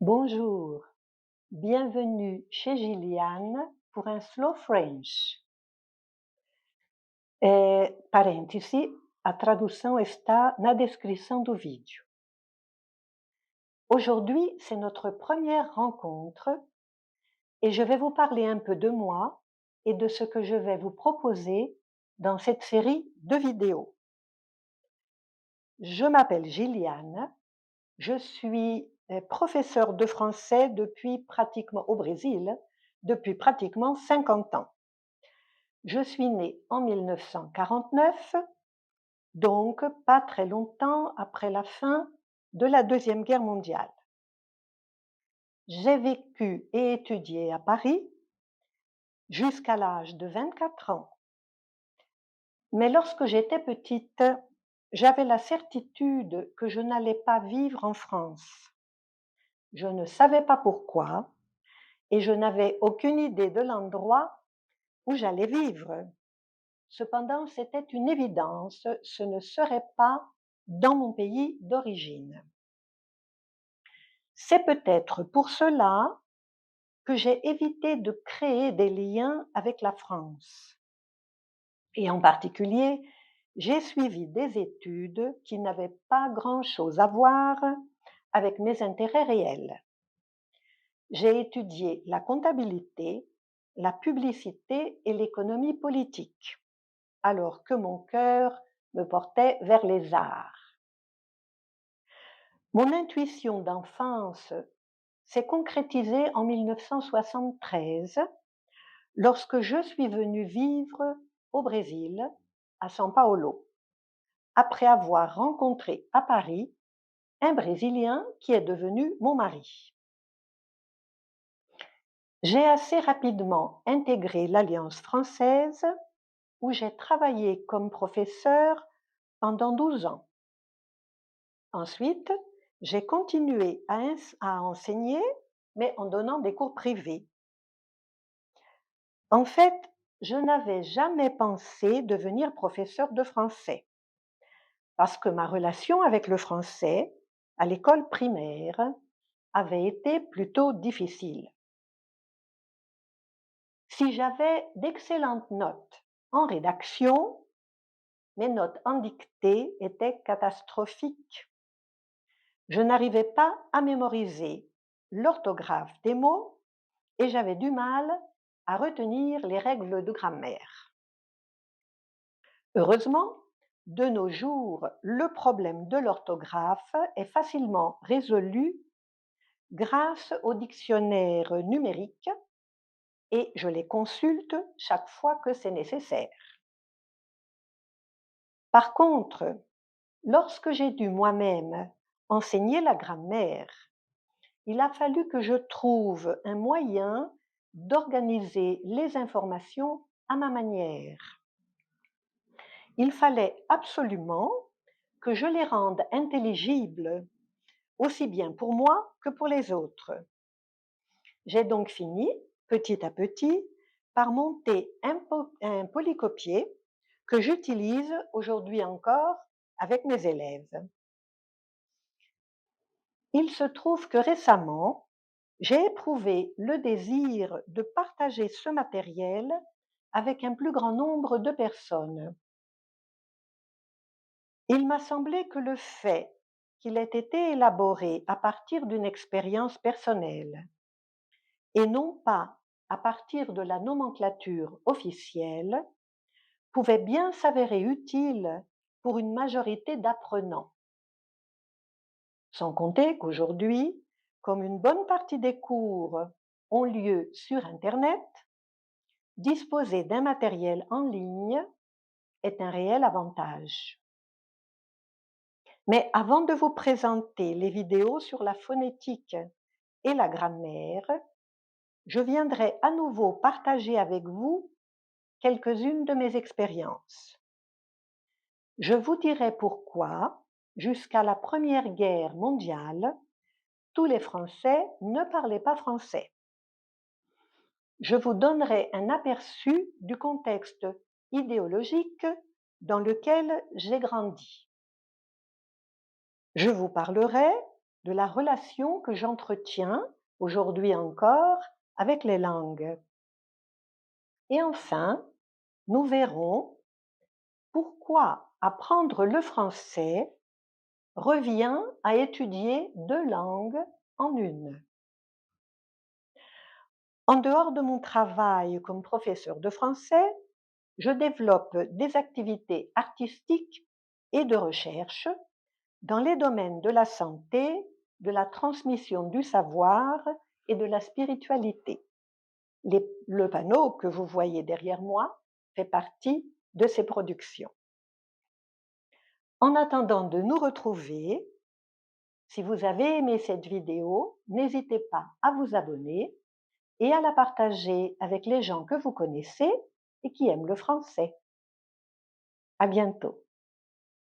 Bonjour, bienvenue chez Gilliane pour un Slow French. Parêntese, a tradução está na descrição do vídeo. Aujourd'hui, c'est notre première rencontre et je vais vous parler un peu de moi et de ce que je vais vous proposer dans cette série de vidéos. Je m'appelle Gilliane, je suis professeure de français au Brésil depuis pratiquement 50 ans. Je suis née en 1949, donc pas très longtemps après la fin de la Deuxième Guerre mondiale. J'ai vécu et étudié à Paris jusqu'à l'âge de 24 ans. Mais lorsque j'étais petite, j'avais la certitude que je n'allais pas vivre en France. Je ne savais pas pourquoi et je n'avais aucune idée de l'endroit où j'allais vivre. Cependant, c'était une évidence, ce ne serait pas dans mon pays d'origine. C'est peut-être pour cela que j'ai évité de créer des liens avec la France. Et en particulier, j'ai suivi des études qui n'avaient pas grand-chose à voir avec mes intérêts réels. J'ai étudié la comptabilité, la publicité et l'économie politique, alors que mon cœur me portait vers les arts. Mon intuition d'enfance s'est concrétisée en 1973, lorsque je suis venue vivre au Brésil, à São Paulo, après avoir rencontré à Paris un Brésilien qui est devenu mon mari. J'ai assez rapidement intégré l'Alliance française, où j'ai travaillé comme professeur pendant 12 ans. Ensuite, j'ai continué à enseigner, mais en donnant des cours privés. En fait, je n'avais jamais pensé devenir professeur de français, parce que ma relation avec le français, à l'école primaire, avait été plutôt difficile. Si j'avais d'excellentes notes en rédaction, mes notes en dictée étaient catastrophiques. Je n'arrivais pas à mémoriser l'orthographe des mots et j'avais du mal à retenir les règles de grammaire. Heureusement, de nos jours, le problème de l'orthographe est facilement résolu grâce aux dictionnaires numériques et je les consulte chaque fois que c'est nécessaire. Par contre, lorsque j'ai dû moi-même enseigner la grammaire, il a fallu que je trouve un moyen d'organiser les informations à ma manière. Il fallait absolument que je les rende intelligibles, aussi bien pour moi que pour les autres. J'ai donc fini, petit à petit, par monter un polycopier que j'utilise aujourd'hui encore avec mes élèves. Il se trouve que récemment, j'ai éprouvé le désir de partager ce matériel avec un plus grand nombre de personnes. Il m'a semblé que le fait qu'il ait été élaboré à partir d'une expérience personnelle et non pas à partir de la nomenclature officielle pouvait bien s'avérer utile pour une majorité d'apprenants. Sans compter qu'aujourd'hui, comme une bonne partie des cours ont lieu sur Internet, disposer d'un matériel en ligne est un réel avantage. Mais avant de vous présenter les vidéos sur la phonétique et la grammaire, je viendrai à nouveau partager avec vous quelques-unes de mes expériences. Je vous dirai pourquoi, jusqu'à la Première Guerre mondiale, tous les Français ne parlaient pas français. Je vous donnerai un aperçu du contexte idéologique dans lequel j'ai grandi. Je vous parlerai de la relation que j'entretiens aujourd'hui encore avec les langues. Et enfin, nous verrons pourquoi apprendre le français revient à étudier deux langues en une. En dehors de mon travail comme professeur de français, je développe des activités artistiques et de recherche dans les domaines de la santé, de la transmission du savoir et de la spiritualité. Le panneau que vous voyez derrière moi fait partie de ces productions. En attendant de nous retrouver, si vous avez aimé cette vidéo, n'hésitez pas à vous abonner et à la partager avec les gens que vous connaissez et qui aiment le français. À bientôt.